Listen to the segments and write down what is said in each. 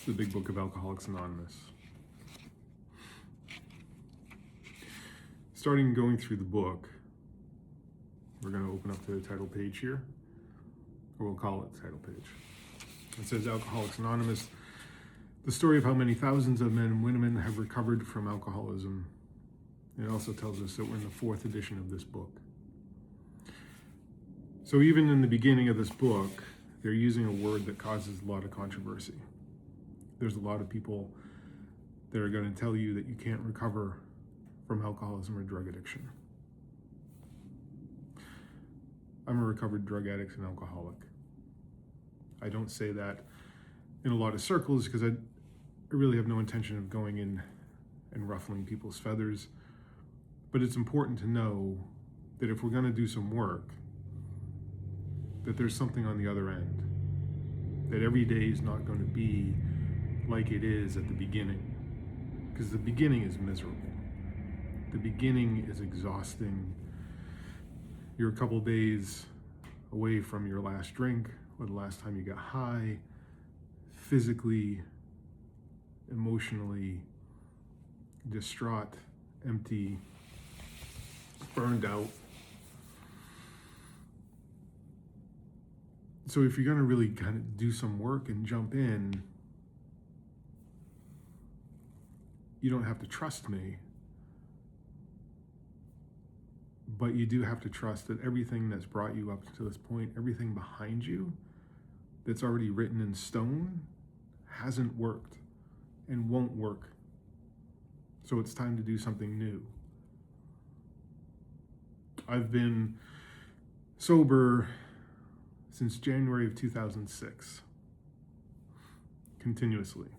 It's the Big Book of Alcoholics Anonymous. Starting going through the book, we're going to open up the title page here, or we'll call it the title page. It says Alcoholics Anonymous, the story of how many thousands of men and women have recovered from alcoholism. It also tells us that we're in the 4th edition of this book. So even in the beginning of this book, they're using a word that causes a lot of controversy. There's a lot of people that are going to tell you that you can't recover from alcoholism or drug addiction. I'm a recovered drug addict and alcoholic. I don't say that in a lot of circles because I really have no intention of going in and ruffling people's feathers. But it's important to know that if we're going to do some work, that there's something on the other end. That every day is not going to be like it is at the beginning. Because the beginning is miserable. The beginning is exhausting. You're a couple days away from your last drink or the last time you got high, physically, emotionally distraught, empty, burned out. So if you're going to really kind of do some work and jump in, you don't have to trust me, but you do have to trust that everything that's brought you up to this point, everything behind you that's already written in stone, hasn't worked and won't work. So it's time to do something new. I've been sober since January of 2006, continuously.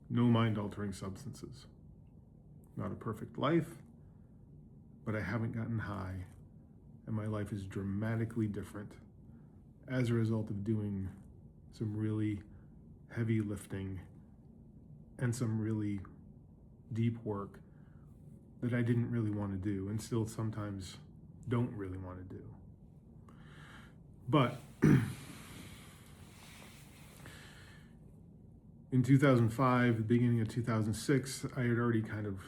No mind-altering substances. Not a perfect life, but I haven't gotten high, and my life is dramatically different as a result of doing some really heavy lifting and some really deep work that I didn't really want to do and still sometimes don't really want to do. But in 2005, the beginning of 2006, I had already kind of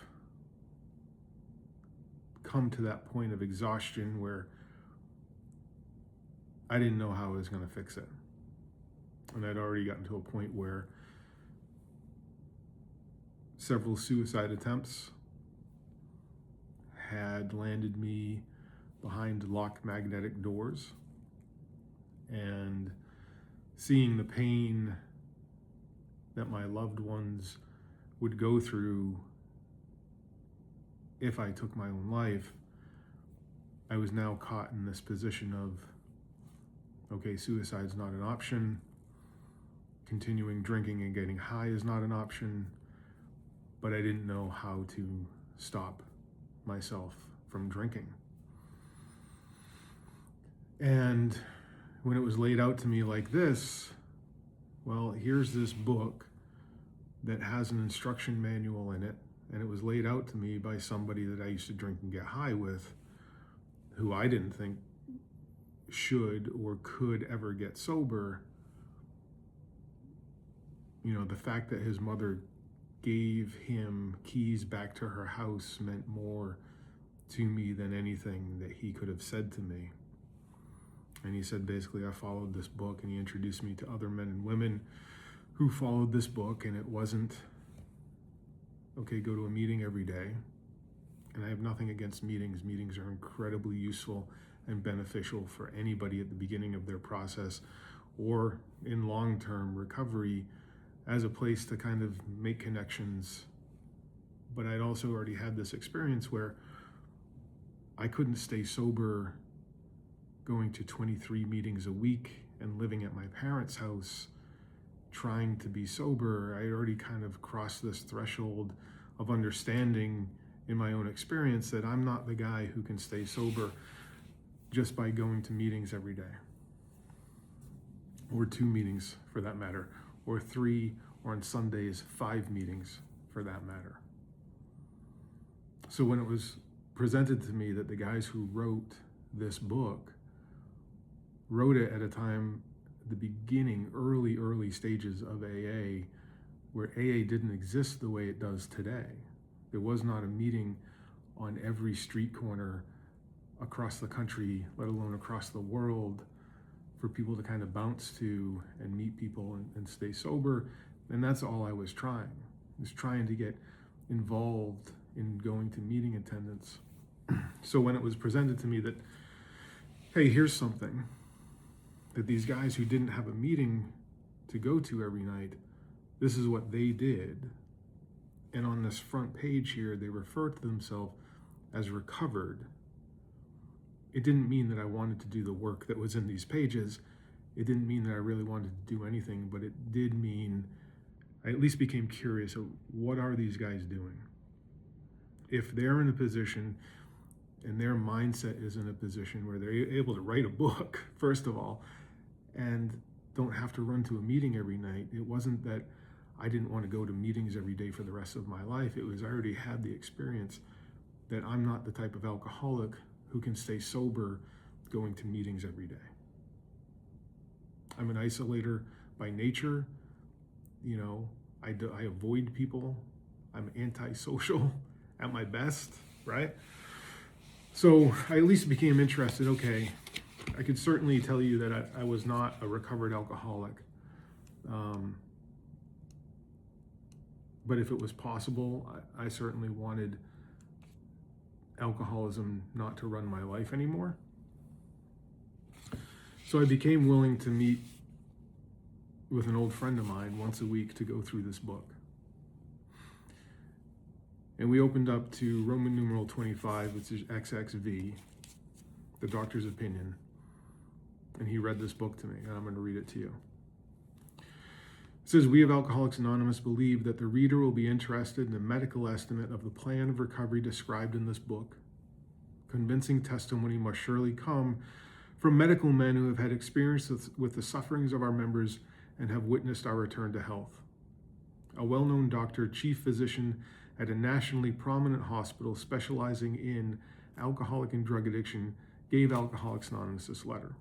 come to that point of exhaustion where I didn't know how I was going to fix it. And I'd already gotten to a point where several suicide attempts had landed me behind locked magnetic doors, and seeing the pain that my loved ones would go through if I took my own life, I was now caught in this position of, okay, suicide's not an option, continuing drinking and getting high is not an option, but I didn't know how to stop myself from drinking. And when it was laid out to me like this, well, here's this book that has an instruction manual in it, and it was laid out to me by somebody that I used to drink and get high with, who I didn't think should or could ever get sober. You know, the fact that his mother gave him keys back to her house meant more to me than anything that he could have said to me. And he said, basically, I followed this book, and he introduced me to other men and women who followed this book, and it wasn't, okay, go to a meeting every day. And I have nothing against meetings. Meetings are incredibly useful and beneficial for anybody at the beginning of their process or in long-term recovery as a place to kind of make connections. But I'd also already had this experience where I couldn't stay sober going to 23 meetings a week and living at my parents' house, trying to be sober. I already kind of crossed this threshold of understanding in my own experience that I'm not the guy who can stay sober just by going to meetings every day, or 2 meetings for that matter, or 3, or on Sundays, 5 meetings for that matter. So when it was presented to me that the guys who wrote this book wrote it at a time, the beginning, early stages of AA, where AA didn't exist the way it does today. There was not a meeting on every street corner across the country, let alone across the world, for people to kind of bounce to and meet people and stay sober. And that's all I was trying. I was trying to get involved in going to meeting attendance. So when it was presented to me that, hey, here's something that these guys who didn't have a meeting to go to every night, this is what they did. And on this front page here, they refer to themselves as recovered. It didn't mean that I wanted to do the work that was in these pages. It didn't mean that I really wanted to do anything, but it did mean I at least became curious of what are these guys doing? If they're in a position and their mindset is in a position where they're able to write a book, first of all, and don't have to run to a meeting every night. It wasn't that I didn't want to go to meetings every day for the rest of my life. It was I already had the experience that I'm not the type of alcoholic who can stay sober going to meetings every day. I'm an isolator by nature. You know, I avoid people. I'm antisocial at my best, right? So I at least became interested. Okay, I could certainly tell you that I was not a recovered alcoholic. But if it was possible, I certainly wanted alcoholism not to run my life anymore. So I became willing to meet with an old friend of mine once a week to go through this book. And we opened up to Roman numeral 25, which is XXV, the doctor's opinion. And he read this book to me, and I'm going to read it to you. It says, we of Alcoholics Anonymous believe that the reader will be interested in the medical estimate of the plan of recovery described in this book. Convincing testimony must surely come from medical men who have had experience with the sufferings of our members and have witnessed our return to health. A well-known doctor, chief physician at a nationally prominent hospital specializing in alcoholic and drug addiction, gave Alcoholics Anonymous this letter.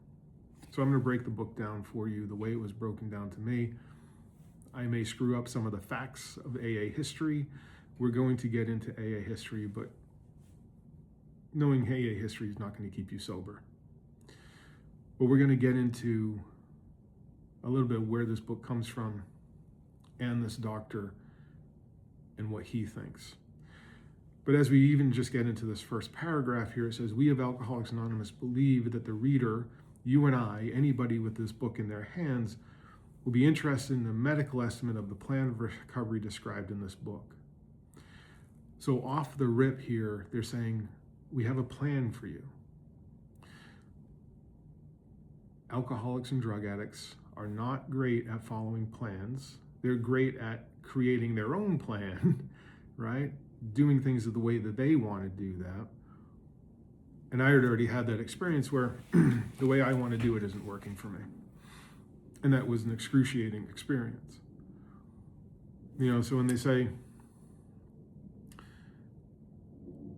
So I'm going to break the book down for you the way it was broken down to me. I may screw up some of the facts of AA history. We're going to get into AA history, but knowing AA history is not going to keep you sober. But we're going to get into a little bit of where this book comes from and this doctor and what he thinks. But as we even just get into this first paragraph here, it says, we of Alcoholics Anonymous believe that the reader, you and I, anybody with this book in their hands, will be interested in the medical estimate of the plan of recovery described in this book. So off the rip here, they're saying, we have a plan for you. Alcoholics and drug addicts are not great at following plans. They're great at creating their own plan, right? Doing things the way that they want to do that. And I had already had that experience where the way I want to do it isn't working for me. And that was an excruciating experience. You know, so when they say,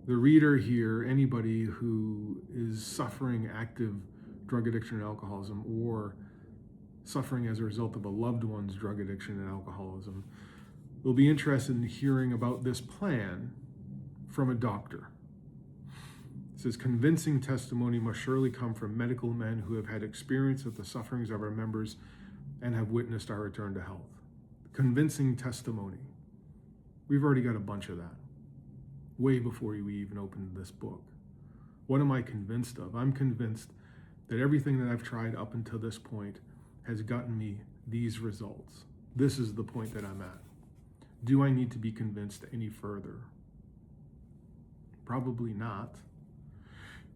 the reader here, anybody who is suffering active drug addiction and alcoholism, or suffering as a result of a loved one's drug addiction and alcoholism, will be interested in hearing about this plan from a doctor. It says, convincing testimony must surely come from medical men who have had experience with the sufferings of our members and have witnessed our return to health. Convincing testimony. We've already got a bunch of that, way before we even opened this book. What am I convinced of? I'm convinced that everything that I've tried up until this point has gotten me these results. This is the point that I'm at. Do I need to be convinced any further? Probably not,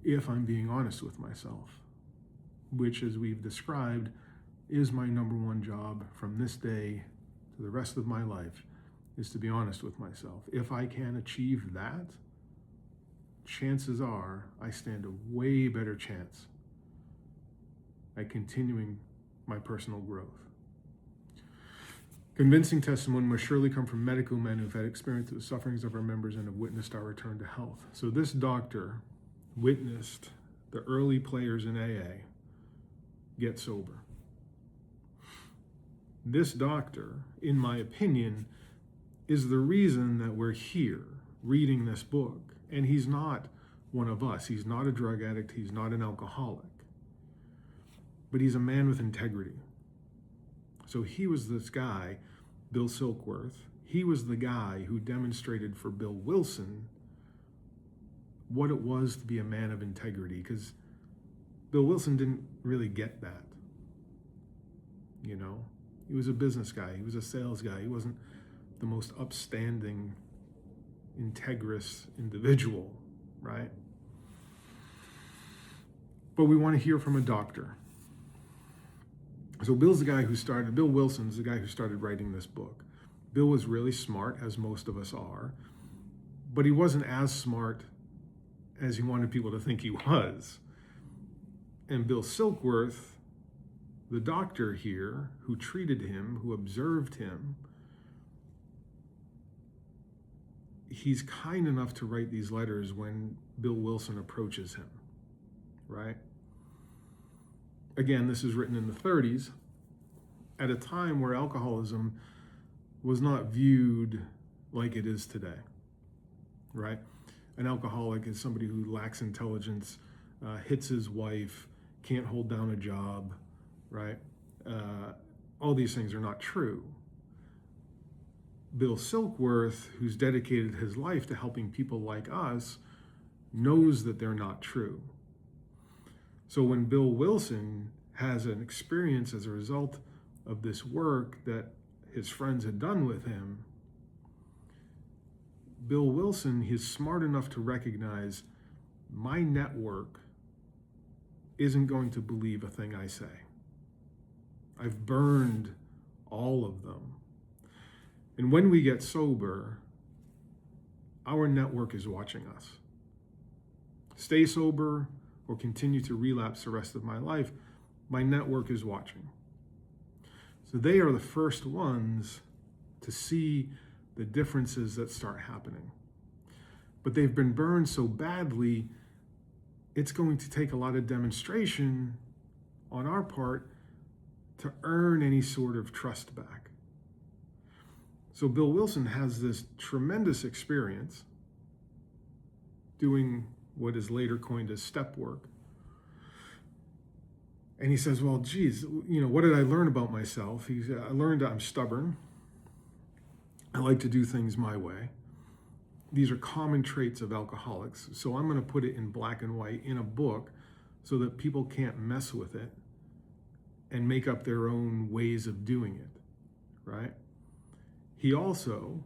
if I'm being honest with myself, which, as we've described, is my number one job from this day to the rest of my life, is to be honest with myself. If I can achieve that, chances are I stand a way better chance at continuing my personal growth. Convincing testimony must surely come from medical men who've had experience with the sufferings of our members and have witnessed our return to health. So this doctor witnessed the early players in AA get sober. This doctor, in my opinion, is the reason that we're here reading this book. And he's not one of us. He's not a drug addict. He's not an alcoholic. But he's a man with integrity. So he was this guy, Bill Silkworth. He was the guy who demonstrated for Bill Wilson what it was to be a man of integrity, because Bill Wilson didn't really get that. You know, he was a business guy. He was a sales guy. He wasn't the most upstanding, integrous individual, right? But we want to hear from a doctor. So Bill Wilson's the guy who started writing this book. Bill was really smart, as most of us are, but he wasn't as smart as he wanted people to think he was. And Bill Silkworth, the doctor here, who treated him, who observed him, he's kind enough to write these letters when Bill Wilson approaches him, right? Again, this is written in the 30s, at a time where alcoholism was not viewed like it is today, right? An alcoholic is somebody who lacks intelligence, hits his wife, can't hold down a job, right? All these things are not true. Bill Silkworth, who's dedicated his life to helping people like us, knows that they're not true. So when Bill Wilson has an experience as a result of this work that his friends had done with him, Bill Wilson is smart enough to recognize my network isn't going to believe a thing I say. I've burned all of them. And when we get sober, our network is watching us. Stay sober or continue to relapse the rest of my life, my network is watching. So they are the first ones to see the differences that start happening. But they've been burned so badly, it's going to take a lot of demonstration on our part to earn any sort of trust back. So Bill Wilson has this tremendous experience doing what is later coined as step work. And he says, well, geez, what did I learn about myself? I learned that I'm stubborn. I like to do things my way. These are common traits of alcoholics. So I'm going to put it in black and white in a book so that people can't mess with it and make up their own ways of doing it, right? He also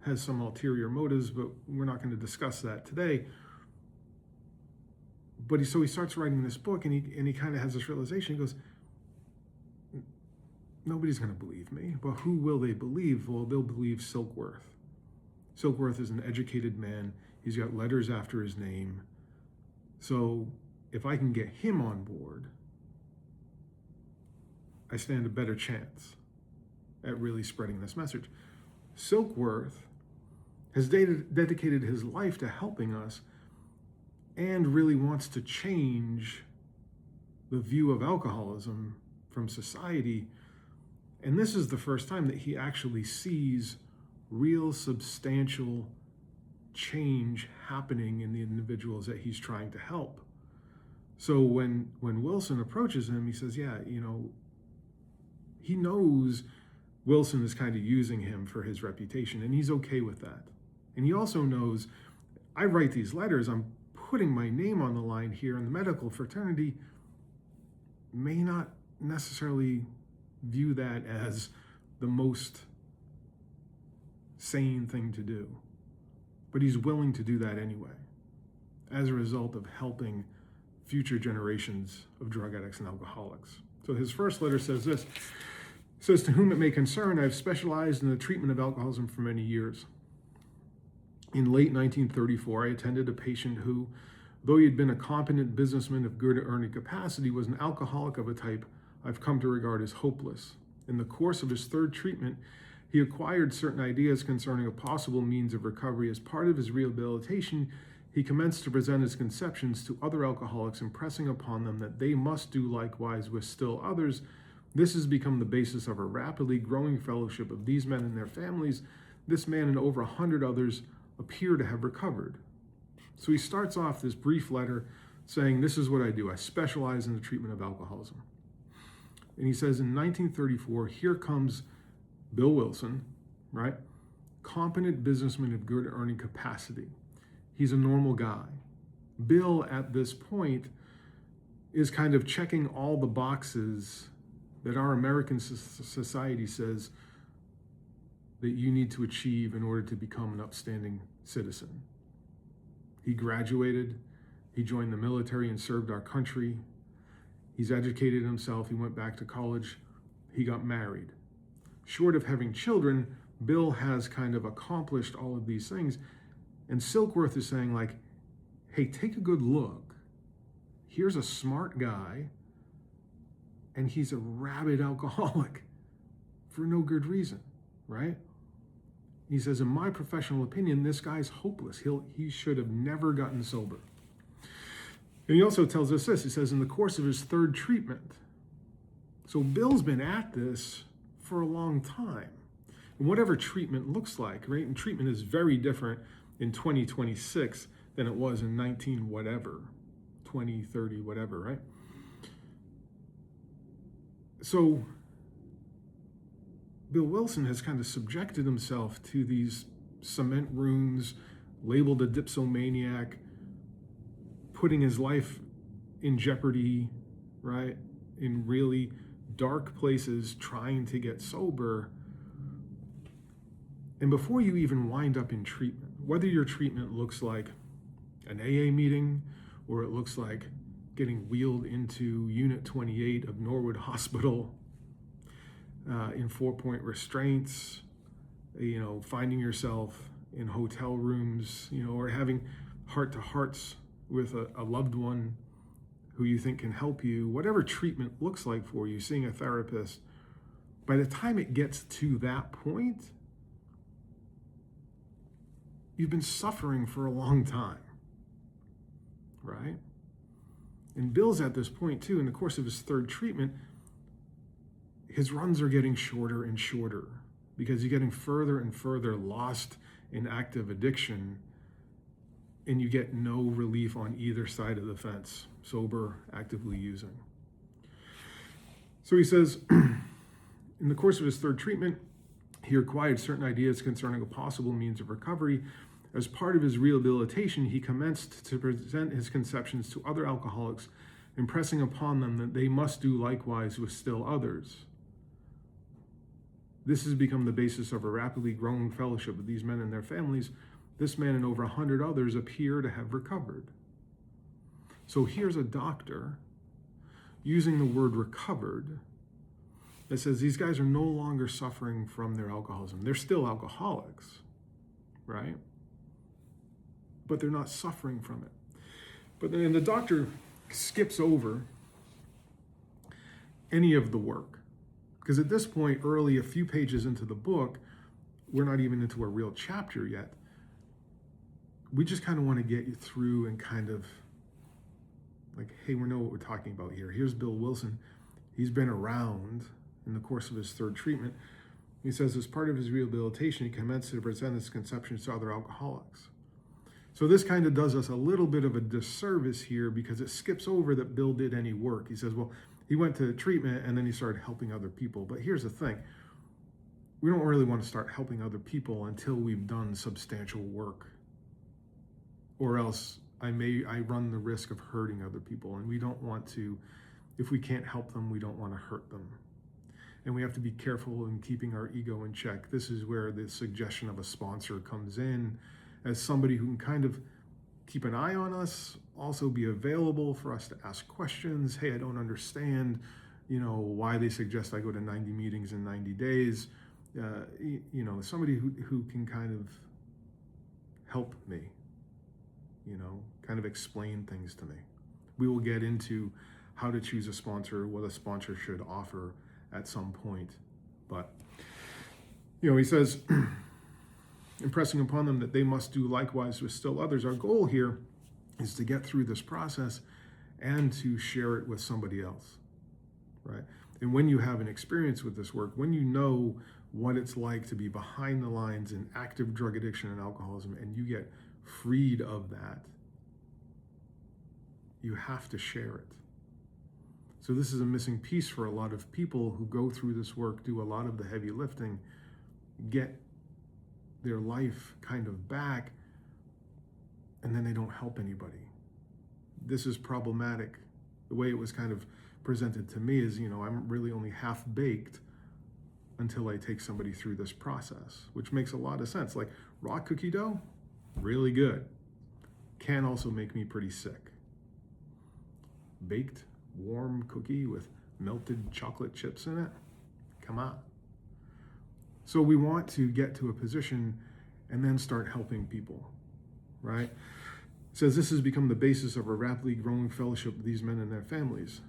has some ulterior motives, but we're not going to discuss that today. But he starts writing this book, and he kind of has this realization. He goes, nobody's going to believe me. But who will they believe? Well, they'll believe Silkworth. Silkworth is an educated man. He's got letters after his name. So if I can get him on board, I stand a better chance at really spreading this message. Silkworth has dedicated his life to helping us and really wants to change the view of alcoholism from society. And this is the first time that he actually sees real substantial change happening in the individuals that he's trying to help. So when Wilson approaches him, he says, yeah, he knows Wilson is kind of using him for his reputation, and he's okay with that. And he also knows, I write these letters, I'm putting my name on the line here, and the medical fraternity may not necessarily view that as the most sane thing to do. But he's willing to do that anyway, as a result of helping future generations of drug addicts and alcoholics. So his first letter says this. It says, to whom it may concern, I've specialized in the treatment of alcoholism for many years. In late 1934, I attended a patient who, though he had been a competent businessman of good earning capacity, was an alcoholic of a type I've come to regard as hopeless. In the course of his third treatment, he acquired certain ideas concerning a possible means of recovery. As part of his rehabilitation, he commenced to present his conceptions to other alcoholics, impressing upon them that they must do likewise with still others, This has become the basis of a rapidly growing fellowship of these men and their families. This man and over 100 others appear to have recovered. So he starts off this brief letter saying, this is what I do. I specialize in the treatment of alcoholism. And he says in 1934, here comes Bill Wilson, right? Competent businessman of good earning capacity. He's a normal guy. Bill, at this point, is kind of checking all the boxes that our American society says that you need to achieve in order to become an upstanding citizen. He graduated, he joined the military and served our country. He's educated himself, he went back to college, he got married. Short of having children, Bill has kind of accomplished all of these things. And Silkworth is saying, like, hey, take a good look. Here's a smart guy, and he's a rabid alcoholic for no good reason, right? He says, in my professional opinion, this guy's hopeless. He should have never gotten sober. And he also tells us this. He says, in the course of his third treatment. So Bill's been at this for a long time. And whatever treatment looks like, right? And treatment is very different in 2026 than it was in 19 whatever, 20, 30, whatever, right? So Bill Wilson has kind of subjected himself to these cement rooms, labeled a dipsomaniac, putting his life in jeopardy, right? In really dark places, trying to get sober. And before you even wind up in treatment, whether your treatment looks like an AA meeting, or it looks like getting wheeled into Unit 28 of Norwood Hospital in 4-point restraints, finding yourself in hotel rooms, or having heart-to-hearts with a loved one who you think can help you, whatever treatment looks like for you, seeing a therapist, by the time it gets to that point, you've been suffering for a long time, right? And Bill's at this point too, in the course of his third treatment, his runs are getting shorter and shorter because he's getting further and further lost in active addiction, and you get no relief on either side of the fence, sober, actively using. So he says, in the course of his third treatment, he acquired certain ideas concerning a possible means of recovery. As part of his rehabilitation, he commenced to present his conceptions to other alcoholics, impressing upon them that they must do likewise with still others. This has become the basis of a rapidly growing fellowship of these men and their families. This man and over 100 others appear to have recovered. So here's a doctor using the word recovered that says these guys are no longer suffering from their alcoholism. They're still alcoholics, right? But they're not suffering from it. But then the doctor skips over any of the work. Because at this point, early, a few pages into the book, we're not even into a real chapter yet. We just kind of want to get you through and kind of like, hey, we know what we're talking about here. Here's Bill Wilson. He's been around in the course of his third treatment. He says, as part of his rehabilitation, he commenced to present his conceptions to other alcoholics. So this kind of does us a little bit of a disservice here because it skips over that Bill did any work. He says, well, he went to treatment and then he started helping other people. But here's the thing. We don't really want to start helping other people until we've done substantial work. Or else I run the risk of hurting other people. And we don't want to, if we can't help them, we don't want to hurt them. And we have to be careful in keeping our ego in check. This is where the suggestion of a sponsor comes in, as somebody who can kind of keep an eye on us, also be available for us to ask questions. Hey, I don't understand, why they suggest I go to 90 meetings in 90 days. Somebody who can kind of help me, kind of explain things to me. We will get into how to choose a sponsor, what a sponsor should offer at some point. But, he says, impressing upon them that they must do likewise with still others. Our goal here is to get through this process and to share it with somebody else, right? And when you have an experience with this work, when you know what it's like to be behind the lines in active drug addiction and alcoholism, and you get freed of that, you have to share it. So this is a missing piece for a lot of people who go through this work, do a lot of the heavy lifting, get their life kind of back, and then they don't help anybody. This is problematic. The way it was kind of presented to me is, I'm really only half baked until I take somebody through this process, which makes a lot of sense. Like raw cookie dough, really good. Can also make me pretty sick. Baked, warm cookie with melted chocolate chips in it, come on. So we want to get to a position and then start helping people, right? It says this has become the basis of a rapidly growing fellowship with these men and their families.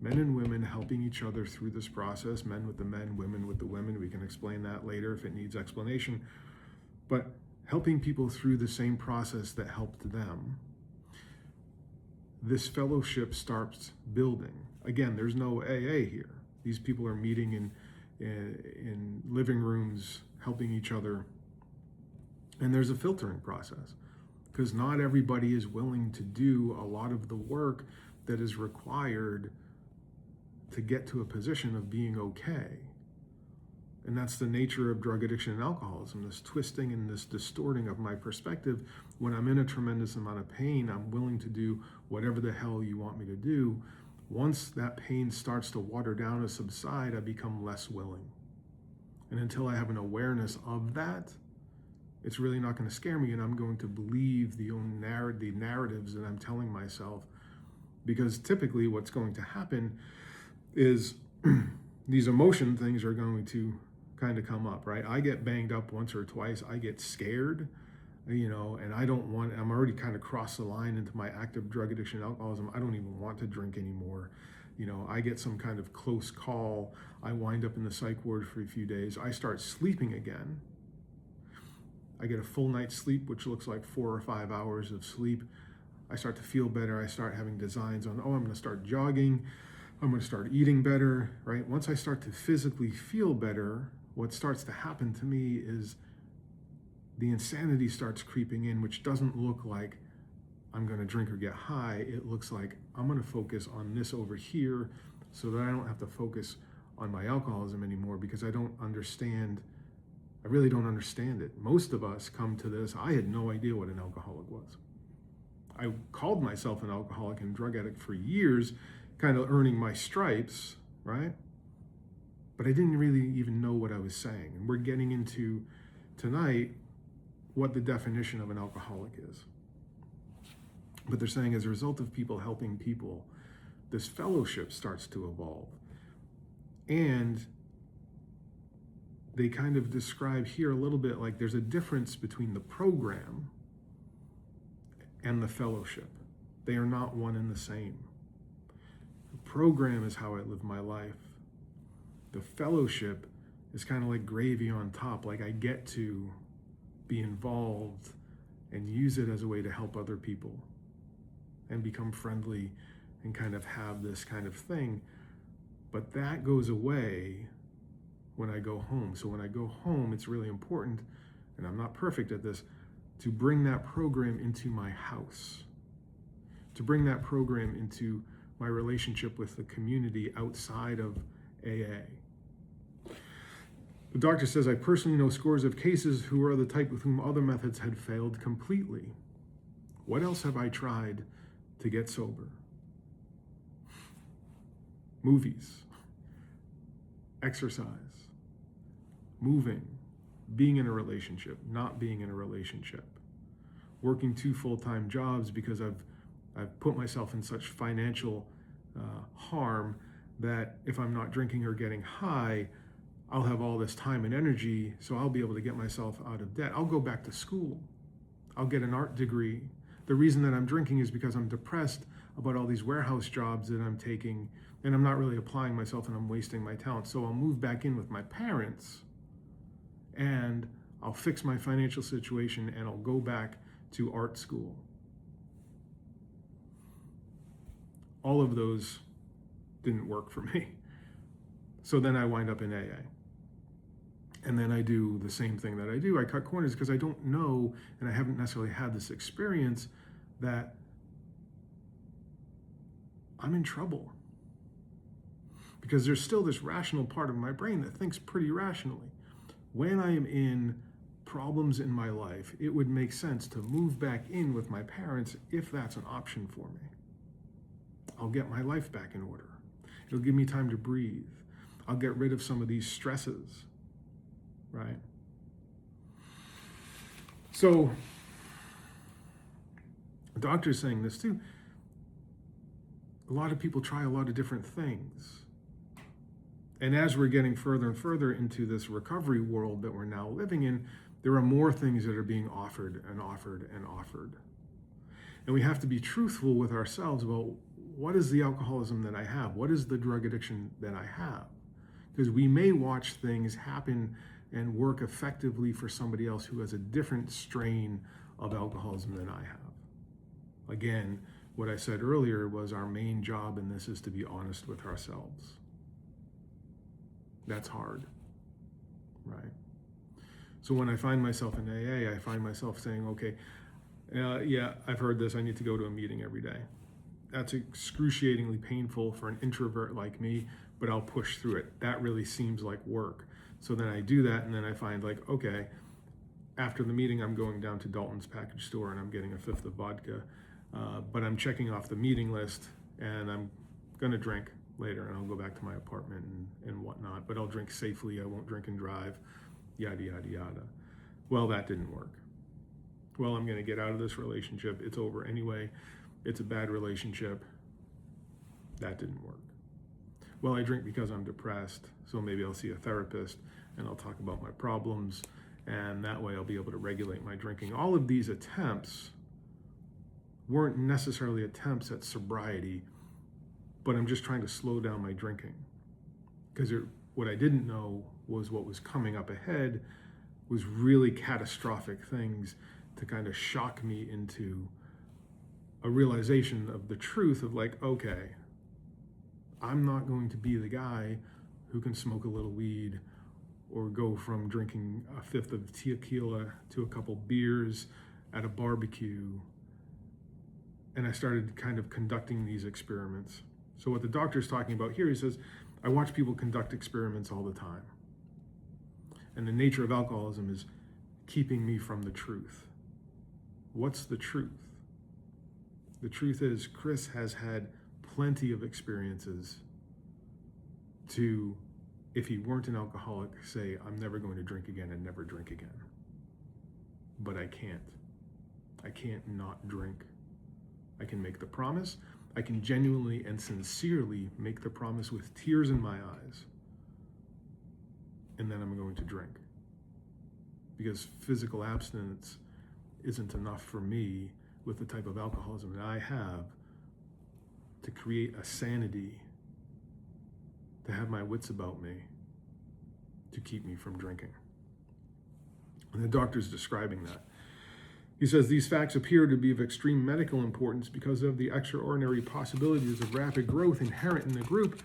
Men and women helping each other through this process, men with the men, women with the women. We can explain that later if it needs explanation. But helping people through the same process that helped them. This fellowship starts building. Again, there's no AA here. These people are meeting in living rooms, helping each other. And there's a filtering process because not everybody is willing to do a lot of the work that is required to get to a position of being okay. And that's the nature of drug addiction and alcoholism, this twisting and this distorting of my perspective. When I'm in a tremendous amount of pain, I'm willing to do whatever the hell you want me to do. Once that pain starts to water down or subside, I become less willing. And until I have an awareness of that, it's really not going to scare me, and I'm going to believe the narratives that I'm telling myself. Because typically what's going to happen is these emotion things are going to kind of come up, right? I get banged up once or twice. I get scared, and I'm already kind of crossed the line into my active drug addiction and alcoholism. I don't even want to drink anymore. I get some kind of close call. I wind up in the psych ward for a few days. I start sleeping again. I get a full night's sleep, which looks like 4 or 5 hours of sleep. I start to feel better. I start having designs on, I'm going to start jogging. I'm going to start eating better, right? Once I start to physically feel better, what starts to happen to me is the insanity starts creeping in, which doesn't look like I'm going to drink or get high. It looks like I'm going to focus on this over here so that I don't have to focus on my alcoholism anymore because I really don't understand it. Most of us come to this. I had no idea what an alcoholic was. I called myself an alcoholic and drug addict for years, kind of earning my stripes, right? But I didn't really even know what I was saying. And we're getting into tonight what the definition of an alcoholic is. But they're saying as a result of people helping people, this fellowship starts to evolve. And they kind of describe here a little bit like there's a difference between the program and the fellowship. They are not one and the same. The program is how I live my life. The fellowship is kind of like gravy on top, like I get to be involved and use it as a way to help other people and become friendly and kind of have this kind of thing. But that goes away when I go home. So when I go home, it's really important, and I'm not perfect at this, to bring that program into my house, to bring that program into my relationship with the community outside of AA. The doctor says, I personally know scores of cases who are the type with whom other methods had failed completely. What else have I tried to get sober? Movies, exercise, moving, being in a relationship, not being in a relationship, working 2 full-time jobs because I've put myself in such financial harm that if I'm not drinking or getting high, I'll have all this time and energy, so I'll be able to get myself out of debt. I'll go back to school. I'll get an art degree. The reason that I'm drinking is because I'm depressed about all these warehouse jobs that I'm taking, and I'm not really applying myself and I'm wasting my talent. So I'll move back in with my parents and I'll fix my financial situation and I'll go back to art school. All of those didn't work for me. So then I wind up in AA. And then I do the same thing that I do. I cut corners because I don't know, and I haven't necessarily had this experience, that I'm in trouble. Because there's still this rational part of my brain that thinks pretty rationally. When I am in problems in my life, it would make sense to move back in with my parents if that's an option for me. I'll get my life back in order. It'll give me time to breathe. I'll get rid of some of these stresses, right? So, the doctor's saying this too. A lot of people try a lot of different things. And as we're getting further and further into this recovery world that we're now living in, there are more things that are being offered and offered and offered. And we have to be truthful with ourselves about what is the alcoholism that I have? What is the drug addiction that I have? Because we may watch things happen and work effectively for somebody else who has a different strain of alcoholism than I have. Again, what I said earlier was our main job in this is to be honest with ourselves. That's hard, right? So when I find myself in AA, I find myself saying, okay, yeah, I've heard this, I need to go to a meeting every day. That's excruciatingly painful for an introvert like me, but I'll push through it. That really seems like work. So then I do that, and then I find like, okay, after the meeting, I'm going down to Dalton's package store and I'm getting a fifth of vodka, but I'm checking off the meeting list and I'm gonna drink later, and I'll go back to my apartment and whatnot, but I'll drink safely, I won't drink and drive, yada, yada, yada. Well, that didn't work. Well, I'm gonna get out of this relationship, it's over anyway, it's a bad relationship. That didn't work. Well, I drink because I'm depressed, so maybe I'll see a therapist and I'll talk about my problems, and that way I'll be able to regulate my drinking. All of these attempts weren't necessarily attempts at sobriety, but I'm just trying to slow down my drinking. Because what I didn't know was what was coming up ahead was really catastrophic things to kind of shock me into a realization of the truth of like, okay, I'm not going to be the guy who can smoke a little weed or go from drinking a fifth of tequila to a couple beers at a barbecue. And I started kind of conducting these experiments. So what the doctor's talking about here, he says, I watch people conduct experiments all the time. And the nature of alcoholism is keeping me from the truth. What's the truth? The truth is Chris has had plenty of experiences to, if he weren't an alcoholic, say, I'm never going to drink again and never drink again. But I can't. I can't not drink. I can make the promise. I can genuinely and sincerely make the promise with tears in my eyes. And then I'm going to drink. Because physical abstinence isn't enough for me with the type of alcoholism that I have to create a sanity, to have my wits about me, to keep me from drinking. And the doctor's describing that. He says, these facts appear to be of extreme medical importance because of the extraordinary possibilities of rapid growth inherent in the group.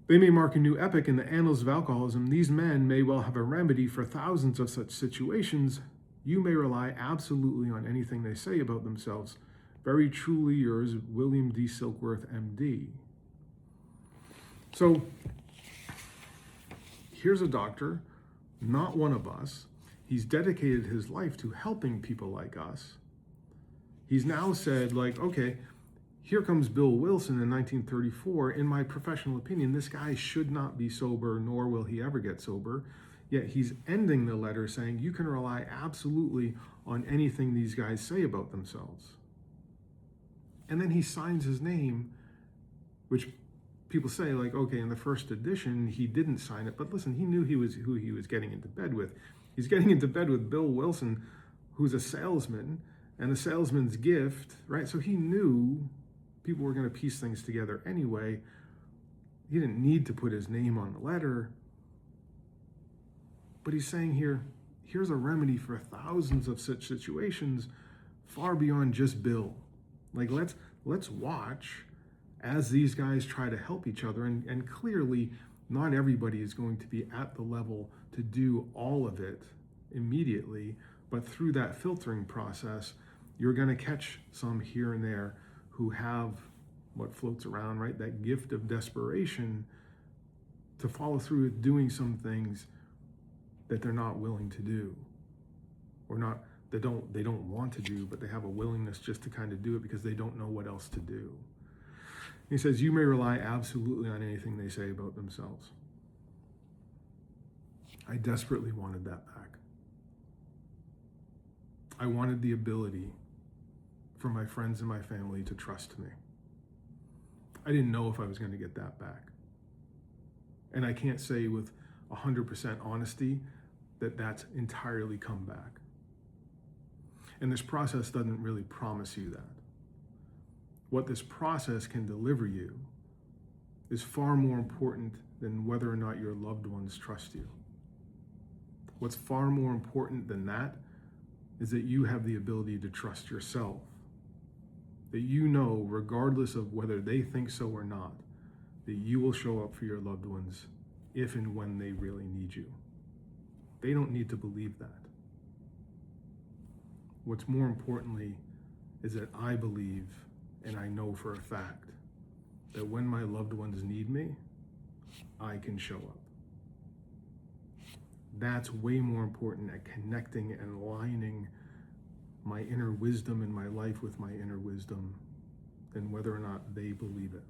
They may mark a new epoch in the annals of alcoholism. These men may well have a remedy for thousands of such situations. You may rely absolutely on anything they say about themselves. Very truly yours, William D. Silkworth, MD. So here's a doctor, not one of us. He's dedicated his life to helping people like us. He's now said, like, okay, here comes Bill Wilson in 1934. In my professional opinion, this guy should not be sober, nor will he ever get sober. Yet he's ending the letter saying, you can rely absolutely on anything these guys say about themselves. And then he signs his name, which people say, like, okay, in the first edition, he didn't sign it. But listen, he knew who he was getting into bed with. He's getting into bed with Bill Wilson, who's a salesman, and the salesman's gift, right? So he knew people were going to piece things together anyway. He didn't need to put his name on the letter. But he's saying here, here's a remedy for thousands of such situations far beyond just Bill. Like, let's watch as these guys try to help each other. And clearly, Not everybody is going to be at the level to do all of it immediately, but through that filtering process, you're going to catch some here and there who have what floats around, right? That gift of desperation to follow through with doing some things that they're not willing to do, or not, they don't want to do, but they have a willingness just to kind of do it because they don't know what else to do. He says, you may rely absolutely on anything they say about themselves. I desperately wanted that back. I wanted the ability for my friends and my family to trust me. I didn't know if I was going to get that back. And I can't say with 100% honesty that that's entirely come back. And this process doesn't really promise you that. What this process can deliver you is far more important than whether or not your loved ones trust you. What's far more important than that is that you have the ability to trust yourself. That you know, regardless of whether they think so or not, that you will show up for your loved ones if and when they really need you. They don't need to believe that. What's more importantly is that I believe, and I know for a fact, that when my loved ones need me, I can show up. That's way more important at connecting and aligning my inner wisdom in my life with my inner wisdom than whether or not they believe it.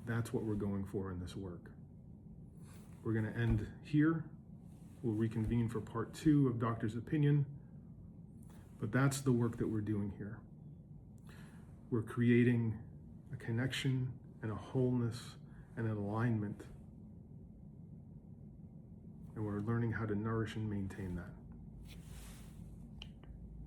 That's what we're going for in this work. We're going to end here. We'll reconvene for part 2 of Doctor's Opinion. But that's the work that we're doing here. We're creating a connection and a wholeness and an alignment. And we're learning how to nourish and maintain that.